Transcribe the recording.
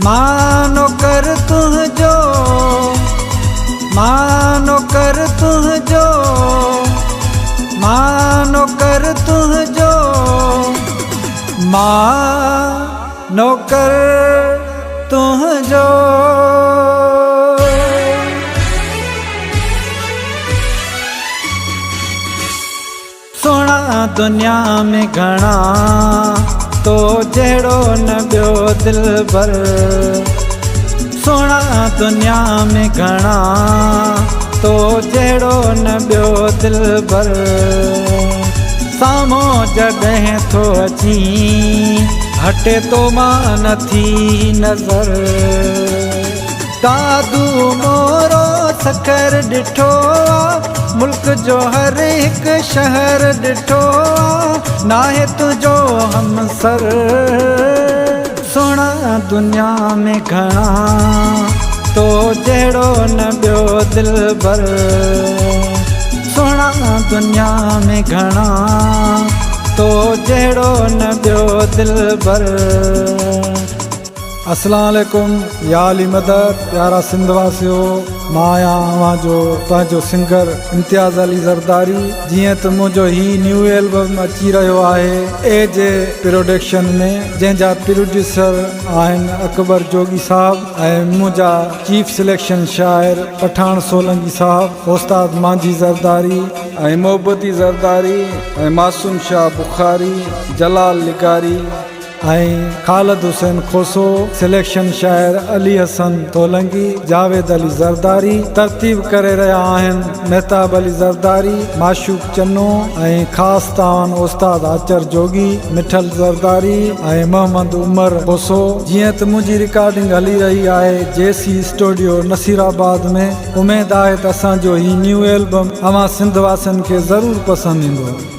मानो कर तुझो, मानो कर तुझो, मानो कर तुझो, मानो कर तुझो। सोना दुनिया में घना तो जहिड़ो न ॿियो दिलबर। सोना दुनिया में घना तो जहिड़ो न ॿियो दिलबर। साम्हूं जॾहिं थो अची हटे तो मां नथी नज़र। दादू मोरो सखर ॾिठो आ, मुल्क जो हर हिकु शहर ॾिठो आ, नाहे तुंहिंजो हमसर। सोना दुनिया में घना तो जहिड़ो न ॿियो दिलबर। सोना दुनिया में घना तो जहिड़ो न ॿियो दिलबर। अस्सलाम वालेकुम या अली मदद प्यारा सिंधवासियो। मां आहियां अवां जो पंहिंजो सिंगर इम्तियाज़ अली ज़रदारी। जीअं त मुंहिंजो ही न्यू एल्बम अची रहियो आहे ए जे प्रोडक्शन में, जंहिंजा प्रोड्यूसर आहिनि अकबर जोगी साहब ऐं मुंहिंजा चीफ सिलेक्शन शाइर पठान सोलंकी साहब, उस्ताद मांझी ज़रदारी ऐं मोहब्बती ज़रदारी ऐं मासूम शाह बुखारी, जलाल लिगारी ऐं ख़ालिद हुसैन खोसो। सिलेक्शन शाइर अली हसन तोलंगी, जावेद अली ज़रदारी। तरतीब करे रहिया आहिनि मेहताब अली ज़रदारी, माशूक चन्नो ऐं ख़ासि तान उस्ताद आचर जोगी, मिठल ज़रदारी ऐं मोहम्मद उमर खोसो। जीअं त मुंहिंजी रिकॉर्डिंग हली रही आहे जेसी स्टूडियो नसीराबाद में। उमेद आहे त असांजो ही न्यू एल्बम अवां सिंधवासियुनि खे ज़रूरु पसंदि ईंदो।